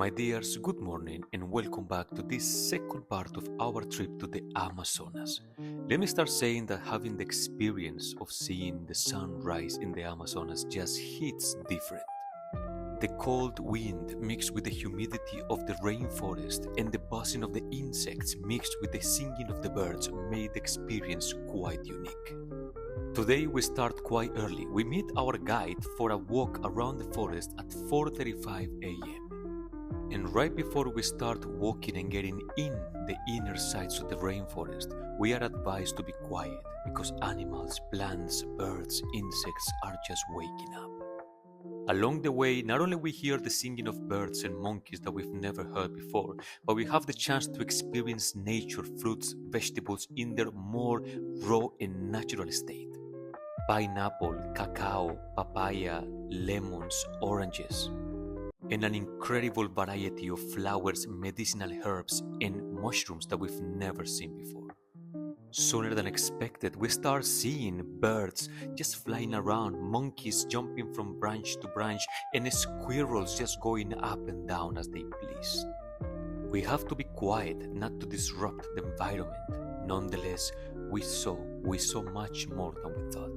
My dears, good morning and welcome back to this second part of our trip to the Amazonas. Let me start saying that having the experience of seeing the sunrise in the Amazonas just hits different. The cold wind mixed with the humidity of the rainforest and the buzzing of the insects mixed with the singing of the birds made the experience quite unique. Today we start quite early. We meet our guide for a walk around the forest at 4:35 a.m. And right before we start walking and getting in the inner sides of the rainforest, we are advised to be quiet because animals, plants, birds, insects are just waking up. Along the way, not only we hear the singing of birds and monkeys that we've never heard before, but we have the chance to experience nature, fruits, vegetables in their more raw and natural state. Pineapple, cacao, papaya, lemons, oranges, and an incredible variety of flowers, medicinal herbs, and mushrooms that we've never seen before. Sooner than expected, we start seeing birds just flying around, monkeys jumping from branch to branch, and squirrels just going up and down as they please. We have to be quiet not to disrupt the environment. Nonetheless, we saw much more than we thought.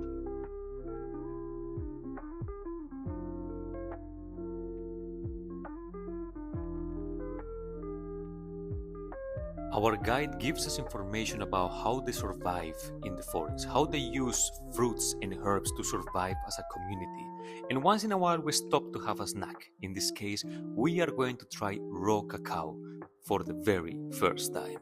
Our guide gives us information about how they survive in the forest, how they use fruits and herbs to survive as a community. And once in a while we stop to have a snack. In this case, we are going to try raw cacao for the very first time.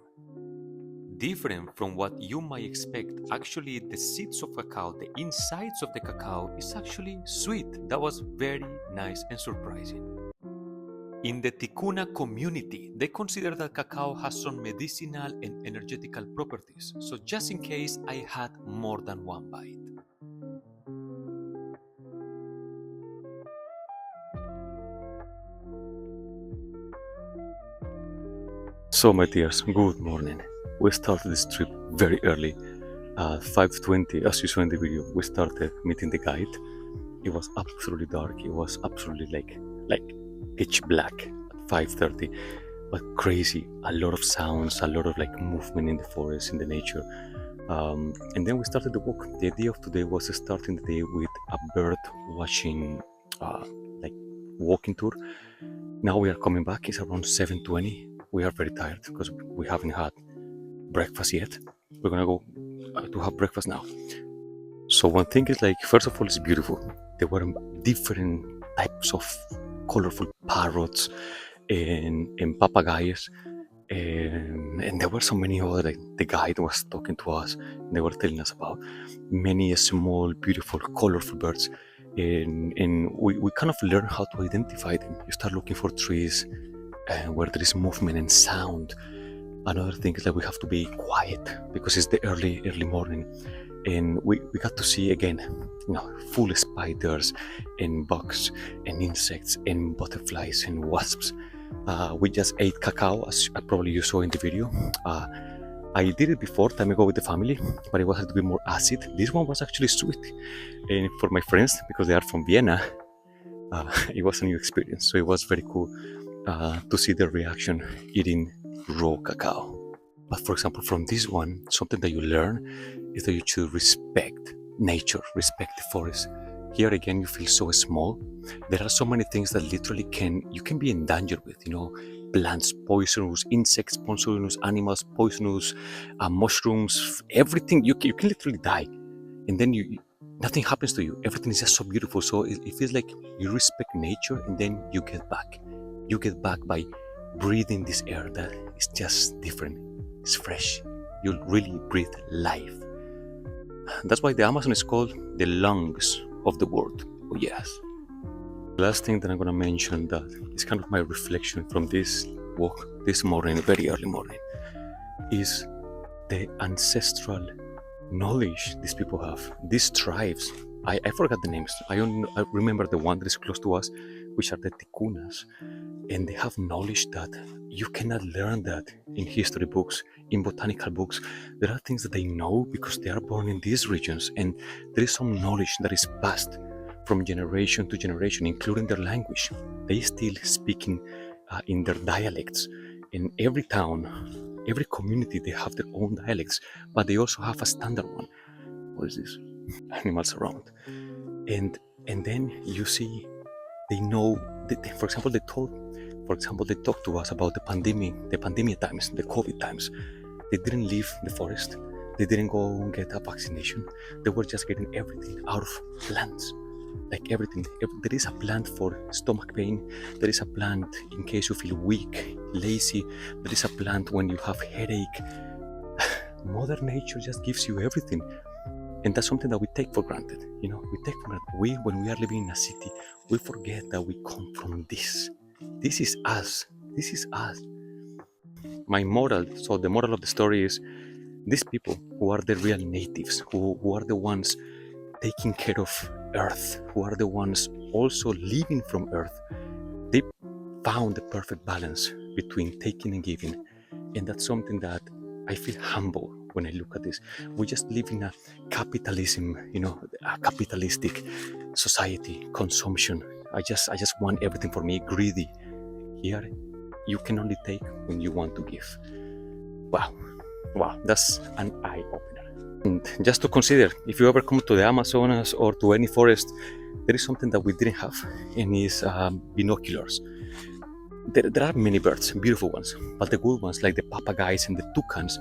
Different from what you might expect, actually the seeds of cacao, the insides of the cacao is actually sweet. That was very nice and surprising. In the Ticuna community, they consider that cacao has some medicinal and energetical properties, so just in case I had more than one bite. So my dears, good morning. We started this trip very early, 5:20, as you saw in the video. We started meeting the guide. It was absolutely dark. It was absolutely like pitch black at 5:30, but crazy. A lot of sounds, a lot of movement in the forest, in the nature. And then we started the walk. The idea of today was starting the day with a bird watching, walking tour. Now we are coming back. It's around 7:20. We are very tired because we haven't had breakfast yet. We're gonna go to have breakfast now. So one thing is first of all, it's beautiful. There were different types of colorful parrots and papagayas, and there were so many other. The guide was talking to us, and they were telling us about many small, beautiful, colorful birds, and we kind of learn how to identify them. You start looking for trees where there is movement and sound. Another thing is that we have to be quiet because it's the early morning. And we got to see again, full spiders and bugs and insects and butterflies and wasps. We just ate cacao, as probably you saw in the video. I did it before, time ago with the family, but it was a little bit more acid. This one was actually sweet. And for my friends, because they are from Vienna, it was a new experience. So it was very cool to see their reaction eating raw cacao. But for example, from this one, something that you learn is that you should respect nature, respect the forest. Here again, you feel so small. There are so many things that literally you can be in danger with, plants poisonous, insects poisonous, animals poisonous, mushrooms, everything. You can literally die. And then nothing happens to you. Everything is just so beautiful. So it feels like you respect nature and then you get back. You get back by breathing this air that is just different. It's fresh. You'll really breathe life. That's why the Amazon is called the lungs of the world. Oh yes. The last thing that I'm going to mention that is kind of my reflection from this walk this morning, very early morning, is the ancestral knowledge these people have. These tribes, I forgot the names. I remember the one that is close to us, which are the Ticunas. And they have knowledge that you cannot learn that in history books, in botanical books. There are things that they know because they are born in these regions, and there is some knowledge that is passed from generation to generation, including their language. They still speaking in their dialects. In every town, every community, they have their own dialects, but they also have a standard one. What is this? Animals around. And and then you see they know for example they talked to us about the pandemic times, the COVID times. They didn't leave the forest, they didn't go and get a vaccination, they were just getting everything out of plants, like everything. There is a plant for stomach pain, there is a plant in case you feel weak, lazy, there is a plant when you have headache. Mother nature just gives you everything. And that's something that we take for granted. We take for granted. When we are living in a city, we forget that we come from this. This is us. This is us. So the moral of the story is these people who are the real natives, who are the ones taking care of Earth, who are the ones also living from Earth, they found the perfect balance between taking and giving. And that's something that I feel humble when I look at this. We just live in a capitalism, a capitalistic society, consumption. I just want everything for me, greedy. Here, you can only take when you want to give. Wow, that's an eye-opener. And just to consider, if you ever come to the Amazonas or to any forest, there is something that we didn't have, and it's binoculars. There are many birds, beautiful ones, but the good ones, like the papagayos and the toucans,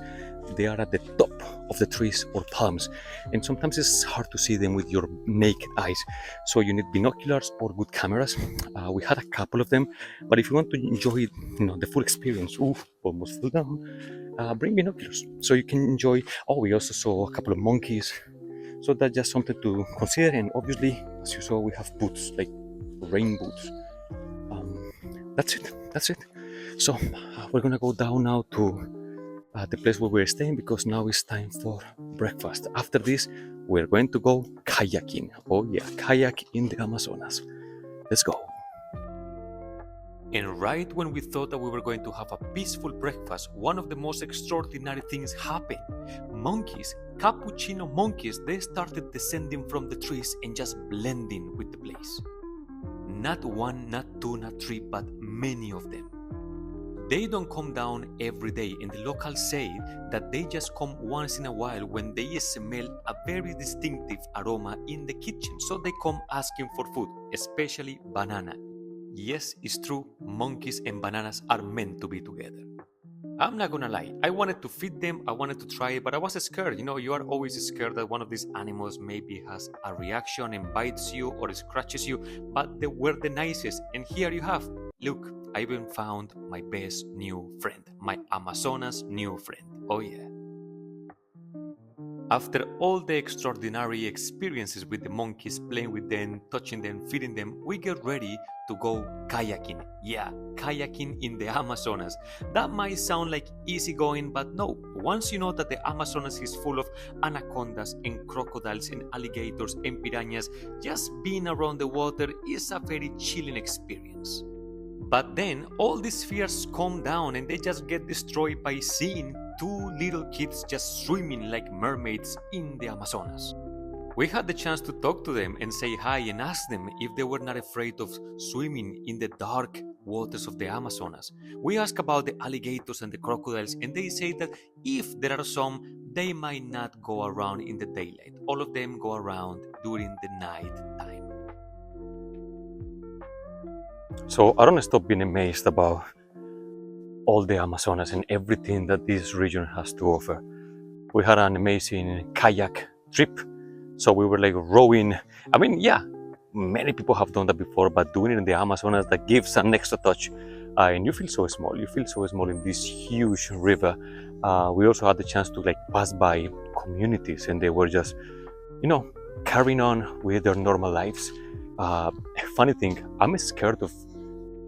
they are at the top of the trees or palms, and sometimes it's hard to see them with your naked eyes. So you need binoculars or good cameras. We had a couple of them, but if you want to enjoy, the full experience, almost full down, bring binoculars so you can enjoy. We also saw a couple of monkeys, so that's just something to consider. And obviously, as you saw, we have boots, like rain boots. That's it. So we're gonna go down now to the place where we're staying, because now it's time for breakfast. After this, we're going to go kayaking. Oh yeah, kayak in the Amazonas. Let's go. And right when we thought that we were going to have a peaceful breakfast, one of the most extraordinary things happened. Monkeys, cappuccino monkeys, they started descending from the trees and just blending with the place. Not one, not two, not three, but many of them. They don't come down every day, and the locals say that they just come once in a while when they smell a very distinctive aroma in the kitchen. So they come asking for food, especially banana. Yes, it's true, monkeys and bananas are meant to be together. I'm not gonna lie, I wanted to feed them, I wanted to try it, but I was scared. You are always scared that one of these animals maybe has a reaction and bites you or scratches you, but they were the nicest. And here you have, look, I even found my best new friend, my Amazonas new friend. Oh yeah. After all the extraordinary experiences with the monkeys, playing with them, touching them, feeding them, we get ready to go kayaking. Yeah, kayaking in the Amazonas. That might sound like easy going, but no. Once you know that the Amazonas is full of anacondas and crocodiles and alligators and piranhas, just being around the water is a very chilling experience. But then all these fears calm down and they just get destroyed by seeing two little kids just swimming like mermaids in the Amazonas. We had the chance to talk to them and say hi and ask them if they were not afraid of swimming in the dark waters of the Amazonas. We asked about the alligators and the crocodiles, and they say that if there are some, they might not go around in the daylight. All of them go around during the night time. So I don't stop being amazed about all the Amazonas and everything that this region has to offer. We had an amazing kayak trip. So we were like rowing. I mean, yeah, many people have done that before, but doing it in the Amazonas, that gives an extra touch. And you feel so small. You feel so small in this huge river. We also had the chance to pass by communities, and they were just, carrying on with their normal lives. Funny thing, I'm scared of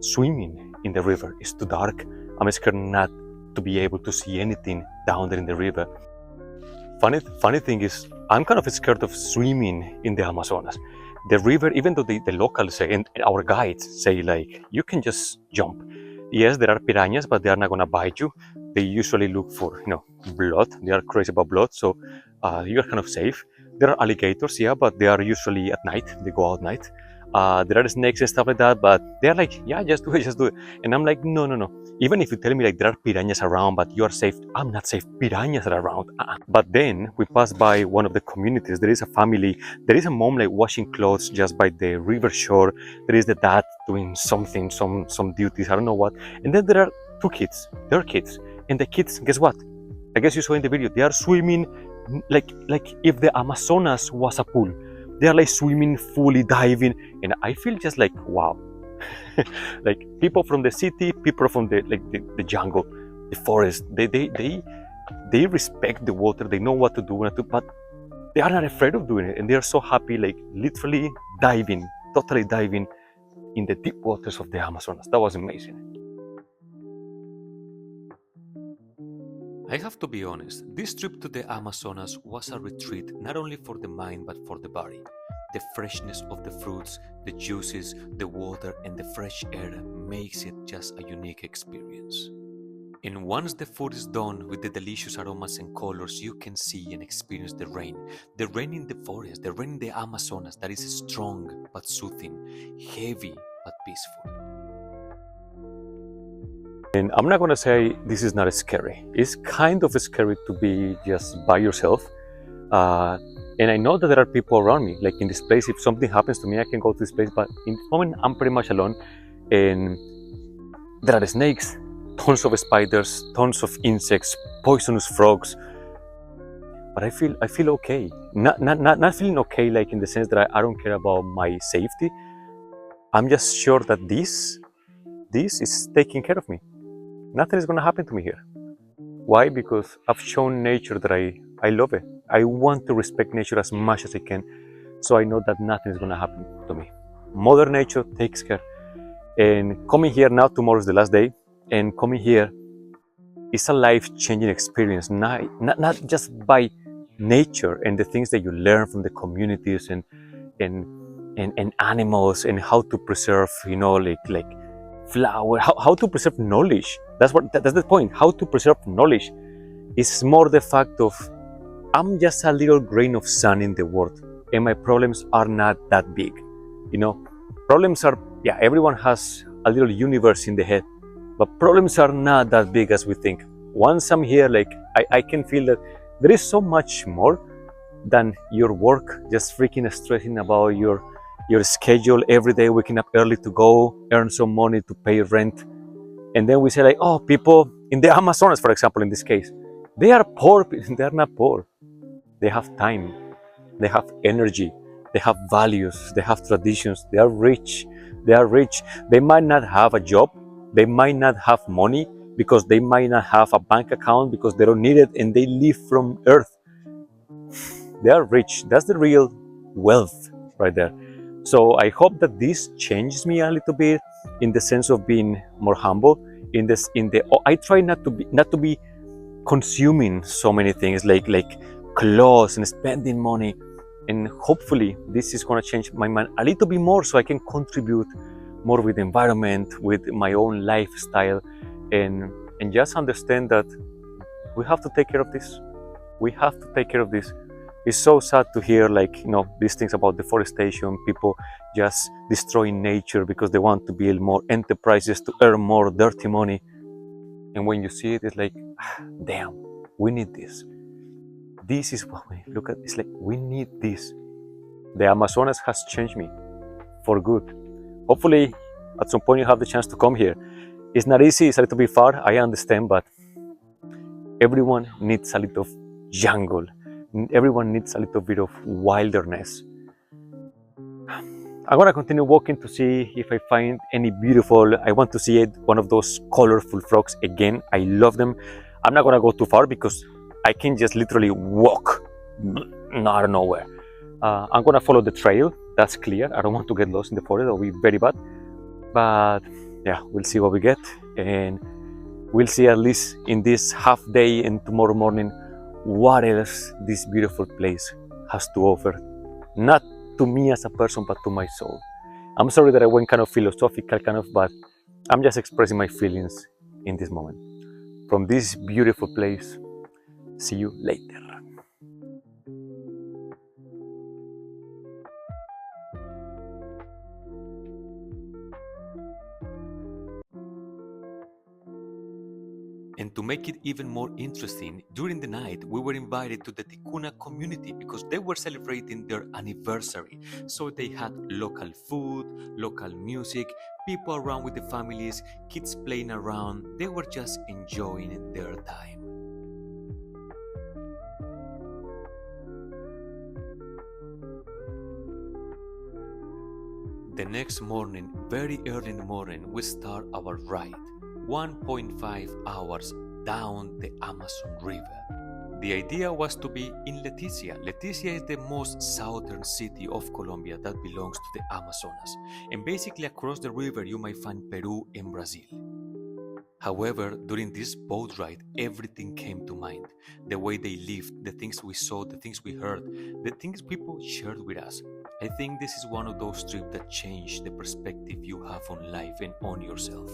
swimming in the river. It's too dark. I'm scared not to be able to see anything down there in the river. Funny thing is, I'm kind of scared of swimming in the Amazonas. The river, even though the locals say, and our guides say, you can just jump. Yes, there are piranhas, but they are not going to bite you. They usually look for, blood. They are crazy about blood, so you're kind of safe. There are alligators, yeah, but they are usually at night. They go out at night. There are snakes and stuff like that, but they're like, yeah, just do it, just do it. And I'm like, no, no, no. Even if you tell me like there are piranhas around, but you are safe, I'm not safe. Piranhas are around. But then we passed by one of the communities. There is a family. There is a mom like washing clothes just by the river shore. There is the dad doing something, some duties. I don't know what. And then there are two kids. They're kids, and the kids, guess what? I guess you saw in the video. They are swimming like if the Amazonas was a pool. They are like swimming, fully diving, and I feel just like wow. Like people from the city, people from the jungle, the forest. They respect the water. They know what to do, but they are not afraid of doing it, and they are so happy, like literally diving, totally diving in the deep waters of the Amazonas. That was amazing. I have to be honest, this trip to the Amazonas was a retreat not only for the mind but for the body. The freshness of the fruits, the juices, the water, and the fresh air makes it just a unique experience. And once the food is done with the delicious aromas and colors, you can see and experience the rain. The rain in the forest, the rain in the Amazonas that is strong but soothing, heavy but peaceful. And I'm not gonna say this is not scary. It's kind of scary to be just by yourself. And I know that there are people around me. Like in this place, if something happens to me, I can go to this place. But in this moment, I'm pretty much alone. And there are snakes, tons of spiders, tons of insects, poisonous frogs. But I feel okay. Not feeling okay, like in the sense that I don't care about my safety. I'm just sure that this is taking care of me. Nothing is gonna happen to me here. Why? Because I've shown nature that I love it. I want to respect nature as much as I can. So I know that nothing is going to happen to me. Mother Nature takes care. And coming here now, tomorrow is the last day. And coming here is a life-changing experience, not just by nature and the things that you learn from the communities and, and animals and how to preserve, like flower, how to preserve knowledge. That's the point. How to preserve knowledge. It's more the fact of I'm just a little grain of sand in the world, and my problems are not that big. Problems are, yeah, everyone has a little universe in the head, but problems are not that big as we think. Once I'm here, like, I can feel that there is so much more than your work, just freaking stressing about your schedule every day, waking up early to go earn some money to pay rent. And then we say like, oh, people in the Amazonas, for example, in this case, they are poor. They are not poor. They have time, they have energy, they have values, they have traditions, they are rich. They are rich. They might not have a job, they might not have money because they might not have a bank account because they don't need it and they live from earth. They are rich. That's the real wealth right there. So I hope that this changes me a little bit in the sense of being more humble. I try not to be consuming so many things like clothes and spending money, and hopefully this is going to change my mind a little bit more so I can contribute more with the environment, with my own lifestyle, and just understand that we have to take care of this. We have to take care of this. It's so sad to hear these things about deforestation, people just destroying nature because they want to build more enterprises to earn more dirty money. And when you see it, it's like, damn, we need this. This is what we look at. It's like, we need this. The Amazonas has changed me for good. Hopefully, at some point you have the chance to come here. It's not easy, it's a little bit far, I understand, but everyone needs a little jungle. Everyone needs a little bit of wilderness. I'm gonna continue walking to see if I find any beautiful. I want to see one of those colorful frogs again. I love them. I'm not gonna go too far because I can just literally walk out of nowhere. I'm gonna follow the trail. That's clear. I don't want to get lost in the forest. That'll be very bad. But yeah, we'll see what we get, and we'll see at least in this half day and tomorrow morning what else this beautiful place has to offer. Not to me as a person, but to my soul. I'm sorry that I went kind of philosophical, but I'm just expressing my feelings in this moment. From this beautiful place, see you later. And to make it even more interesting, during the night we were invited to the Ticuna community because they were celebrating their anniversary. So they had local food, local music, people around with the families, kids playing around. They were just enjoying their time. The next morning, very early in the morning, we start our ride, 1.5 hours down the Amazon River. The idea was to be in Leticia. Leticia is the most southern city of Colombia that belongs to the Amazonas. And basically across the river you might find Peru and Brazil. However, during this boat ride, everything came to mind. The way they lived, the things we saw, the things we heard, the things people shared with us. I think this is one of those trips that change the perspective you have on life and on yourself.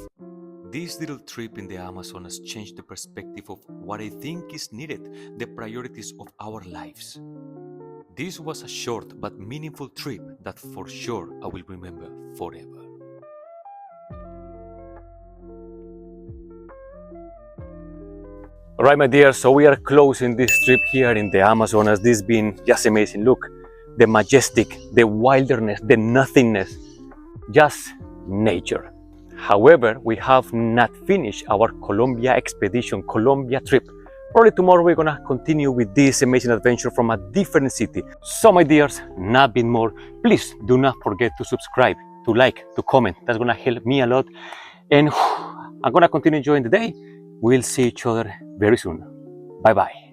This little trip in the Amazonas changed the perspective of what I think is needed, the priorities of our lives. This was a short but meaningful trip that for sure I will remember forever. All right, my dear, so we are closing this trip here in the Amazonas. This has been just amazing. Look, the majestic, the wilderness, the nothingness, just nature. However, we have not finished our Colombia expedition, Colombia trip. Probably tomorrow we're gonna continue with this amazing adventure from a different city. So my dears, nothing more. Please do not forget to subscribe, to like, to comment. That's gonna help me a lot. And I'm gonna continue enjoying the day. We'll see each other very soon. Bye bye.